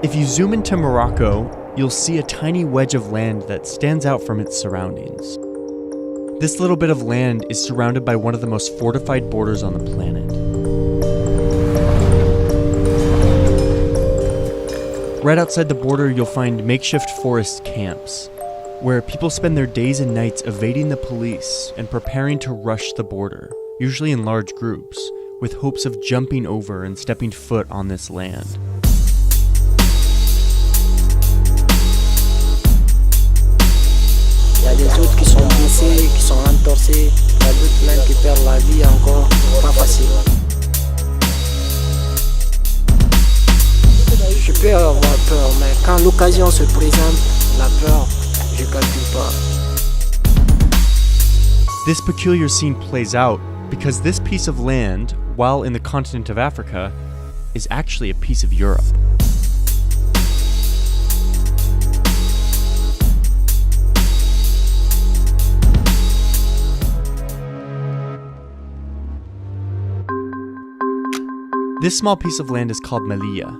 If you zoom into Morocco, you'll see a tiny wedge of land that stands out from its surroundings. This little bit of land is surrounded by one of the most fortified borders on the planet. Right outside the border, you'll find makeshift forest camps, where people spend their days and nights evading the police and preparing to rush the border, usually in large groups, with hopes of jumping over and stepping foot on this land. Il y a des autres qui sont blessés, qui sont entorcés, il y a d'autres même qui perdent la vie encore, pas facile. Je peux avoir peur, mais quand l'occasion se présente, la peur, je calcule pas. This peculiar scene plays out because this piece of land, while in the continent of Africa, is actually a piece of Europe. This small piece of land is called Melilla.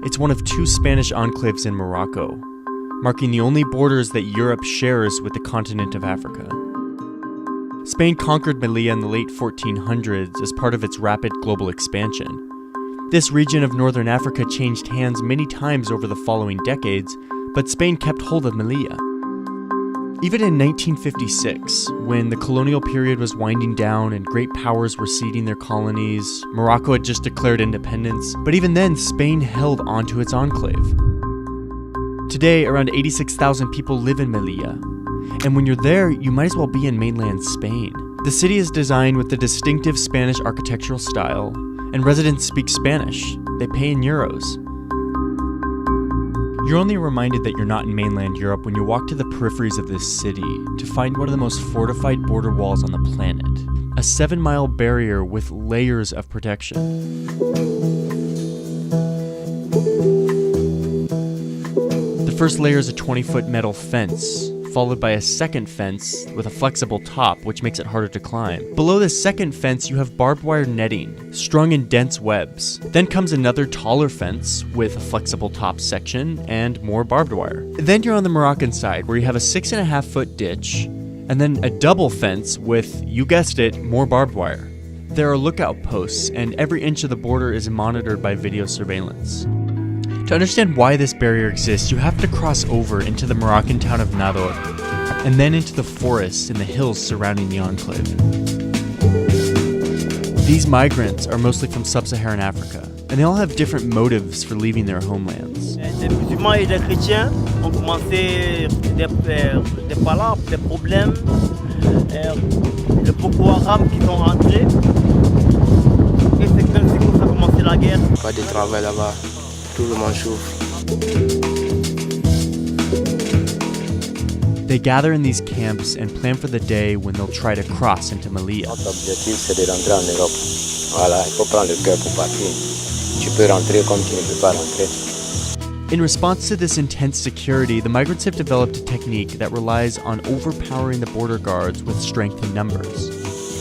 It's one of two Spanish enclaves in Morocco, marking the only borders that Europe shares with the continent of Africa. Spain conquered Melilla in the late 1400s as part of its rapid global expansion. This region of northern Africa changed hands many times over the following decades, but Spain kept hold of Melilla. Even in 1956, when the colonial period was winding down and great powers were ceding their colonies, Morocco had just declared independence, but even then, Spain held onto its enclave. Today, around 86,000 people live in Melilla, and when you're there, you might as well be in mainland Spain. The city is designed with the distinctive Spanish architectural style, and residents speak Spanish. They pay in euros. You're only reminded that you're not in mainland Europe when you walk to the peripheries of this city to find one of the most fortified border walls on the planet. A 7-mile barrier with layers of protection. The first layer is a 20-foot metal fence, followed by a second fence with a flexible top, which makes it harder to climb. Below the second fence, you have barbed wire netting, strung in dense webs. Then comes another taller fence with a flexible top section and more barbed wire. Then you're on the Moroccan side, where you have a 6.5-foot ditch, and then a double fence with, you guessed it, more barbed wire. There are lookout posts, and every inch of the border is monitored by video surveillance. To understand why this barrier exists, you have to cross over into the Moroccan town of Nador, and then into the forests and the hills surrounding the enclave. These migrants are mostly from sub-Saharan Africa, and they all have different motives for leaving their homelands. Les musulmans et les chrétiens ont commencé des palabres, des problèmes, le Boko Haram qui sont rentrés, et c'est ainsi que ça a commencé la guerre. Pas de travail là-bas. Tout le monde chauffe. They gather in these camps and plan for the day when they'll try to cross into Melilla. Notre objectif, c'est de rentrer en Europe. Voilà, il faut prendre le cœur pour partir. Tu peux rentrer comme tu ne peux pas rentrer. In response to this intense security, the migrants have developed a technique that relies on overpowering the border guards with strength in numbers.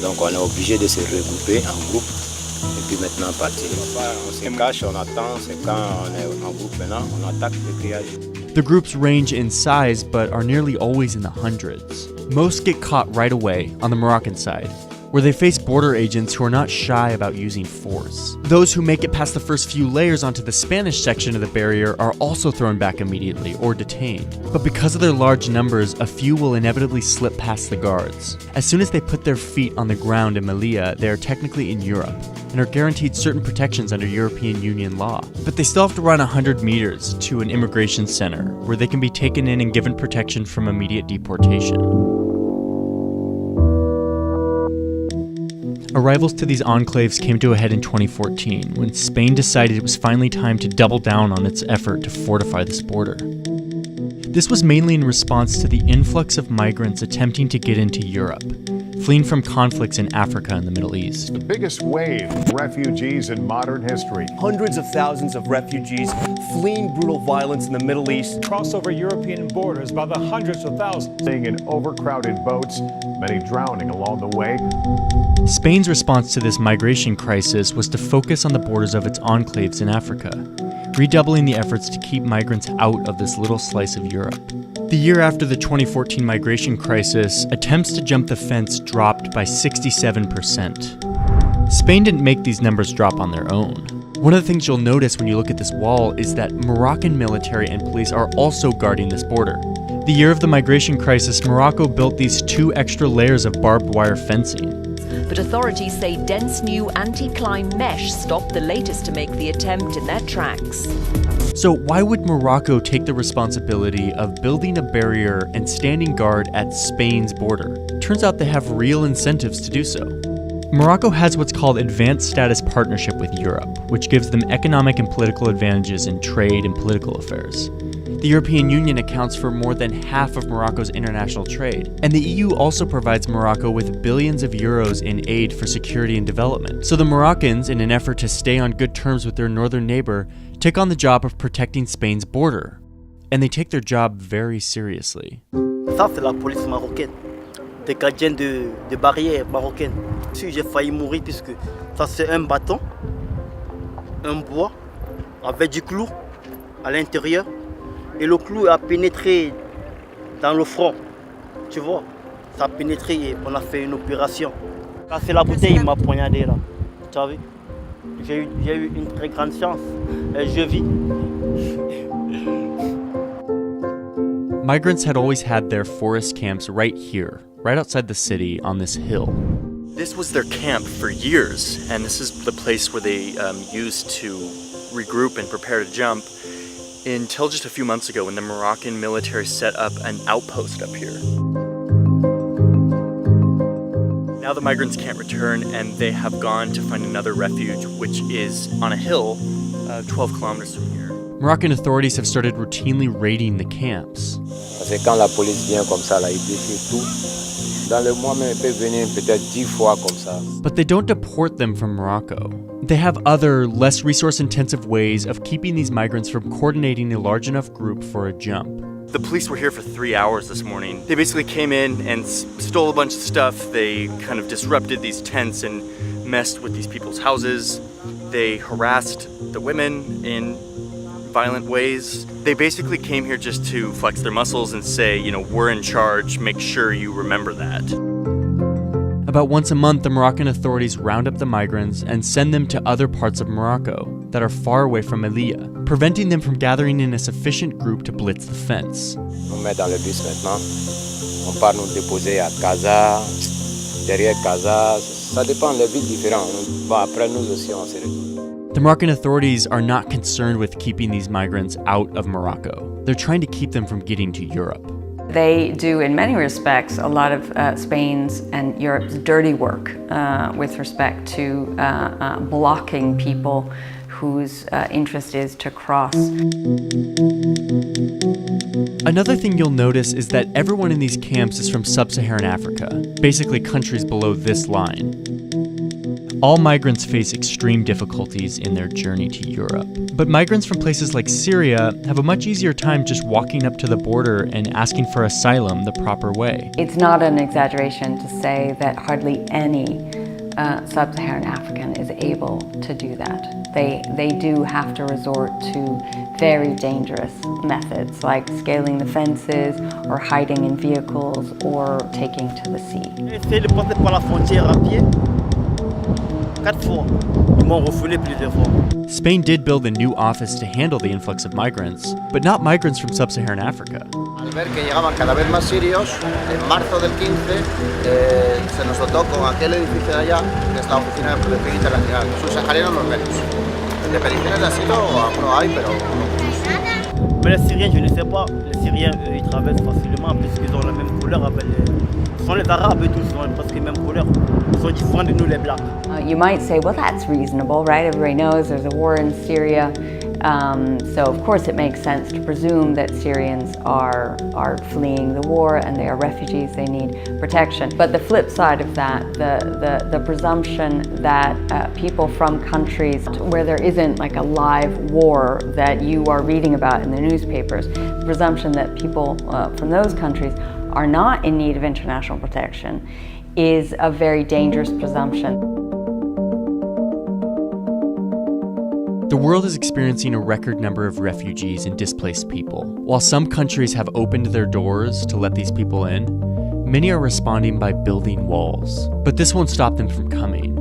Donc on est obligé de se regrouper en groupe. Et puis maintenant partir. On se cache, on attend, c'est quand on est en groupe maintenant, on attaque le grillage. The groups range in size but are nearly always in the hundreds. Most get caught right away on the Moroccan side, where they face border agents who are not shy about using force. Those who make it past the first few layers onto the Spanish section of the barrier are also thrown back immediately or detained. But because of their large numbers, a few will inevitably slip past the guards. As soon as they put their feet on the ground in Melilla, they are technically in Europe and are guaranteed certain protections under European Union law. But they still have to run 100 meters to an immigration center where they can be taken in and given protection from immediate deportation. Arrivals to these enclaves came to a head in 2014 when Spain decided it was finally time to double down on its effort to fortify this border. This was mainly in response to the influx of migrants attempting to get into Europe, fleeing from conflicts in Africa and the Middle East. The biggest wave of refugees in modern history. Hundreds of thousands of refugees fleeing brutal violence in the Middle East. Cross over European borders by the hundreds of thousands. Staying in overcrowded boats, many drowning along the way. Spain's response to this migration crisis was to focus on the borders of its enclaves in Africa, redoubling the efforts to keep migrants out of this little slice of Europe. The year after the 2014 migration crisis, attempts to jump the fence dropped by 67%. Spain didn't make these numbers drop on their own. One of the things you'll notice when you look at this wall is that Moroccan military and police are also guarding this border. The year of the migration crisis, Morocco built these 2 extra layers of barbed wire fencing. But authorities say dense new anti-climb mesh stopped the latest to make the attempt in their tracks. So why would Morocco take the responsibility of building a barrier and standing guard at Spain's border? Turns out they have real incentives to do so. Morocco has what's called advanced status partnership with Europe, which gives them economic and political advantages in trade and political affairs. The European Union accounts for more than half of Morocco's international trade, and the EU also provides Morocco with billions of euros in aid for security and development. So the Moroccans, in an effort to stay on good terms with their northern neighbor, take on the job of protecting Spain's border. And they take their job very seriously. Ça, c'est la police marocaine, des gardiens de barrières marocaines. Si j'ai failli mourir, puisque ça, c'est un bâton, un bois, avec du clou à l'intérieur. Et le clou a pénétré dans le front, tu vois. Ça a pénétré et on a fait une opération. Quand c'est la bouteille, il m'a poignardé là. Tu as vu? J'ai eu une très grande chance. Et je vis. Migrants had always had their forest camps right here, right outside the city on this hill. This was their camp for years, and this is the place where they used to regroup and prepare to jump. Until just a few months ago when the Moroccan military set up an outpost up here. Now the migrants can't return and they have gone to find another refuge, which is on a hill 12 kilometers from here. Moroccan authorities have started routinely raiding the camps. Parce que quand la police vient comme ça, là, ils défient tout. Dans le mois même, ils peuvent venir peut-être 10 fois comme ça. But they don't deport them from Morocco. They have other, less resource-intensive ways of keeping these migrants from coordinating a large enough group for a jump. The police were here for 3 hours this morning. They basically came in and stole a bunch of stuff. They kind of disrupted these tents and messed with these people's houses. They harassed the women in violent ways. They basically came here just to flex their muscles and say, you know, we're in charge, make sure you remember that. About once a month, the Moroccan authorities round up the migrants and send them to other parts of Morocco that are far away from Melilla, preventing them from gathering in a sufficient group to blitz the fence. On met dans le bus maintenant. On part nous déposer à Casa, derrière Casa. Ça dépend, les villes différentes. Bon, après nous aussi, on se retrouve. The Moroccan authorities are not concerned with keeping these migrants out of Morocco. They're trying to keep them from getting to Europe. They do, in many respects, a lot of Spain's and Europe's dirty work with respect to blocking people whose interest is to cross. Another thing you'll notice is that everyone in these camps is from sub-Saharan Africa, basically countries below this line. All migrants face extreme difficulties in their journey to Europe. But migrants from places like Syria have a much easier time just walking up to the border and asking for asylum the proper way. It's not an exaggeration to say that hardly any sub-Saharan African is able to do that. They do have to resort to very dangerous methods like scaling the fences or hiding in vehicles or taking to the sea. Essayez de passer par la frontière à pied. 4 fois. Ils m'ont refoulé plusieurs fois. Spain did build a new office to handle the influx of migrants, but not migrants from sub-Saharan Africa. Al ver que llegaban cada vez más sirios, en marzo del 15 se nos dotó con aquel edificio de allá, que es la oficina de protección internacional. Subsaharianos nos menos. De peticiones de asilo algunos hay, pero Mais les Syriens, je ne sais pas. Les Syriens, eux, ils traversent facilement puisqu'ils ont la même couleur avec les... Ce sont les Arabes et tous, ils ont presque la même couleur. Ils sont différents de nous, les Blancs. You might say, well, that's reasonable, right? Everybody knows there's a war in Syria. So of course it makes sense to presume that Syrians are fleeing the war and they are refugees, they need protection. But the flip side of that, the presumption that people from countries where there isn't like a live war that you are reading about in the newspapers, the presumption that people from those countries are not in need of international protection is a very dangerous presumption. The world is experiencing a record number of refugees and displaced people. While some countries have opened their doors to let these people in, many are responding by building walls. But this won't stop them from coming.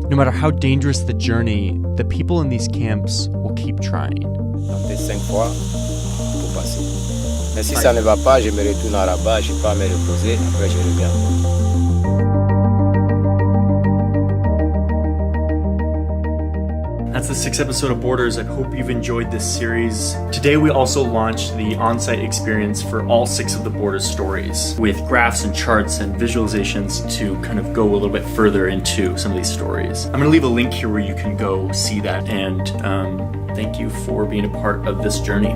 No matter how dangerous the journey, the people in these camps will keep trying. Tenter 5 fois pour passer. Mais si ça ne va pas, je me retourne à Rabat, je peux me reposer, après je reviens. That's the 6th episode of Borders. I hope you've enjoyed this series. Today we also launched the on-site experience for all 6 of the Borders stories with graphs and charts and visualizations to kind of go a little bit further into some of these stories. I'm going to leave a link here where you can go see that, and thank you for being a part of this journey.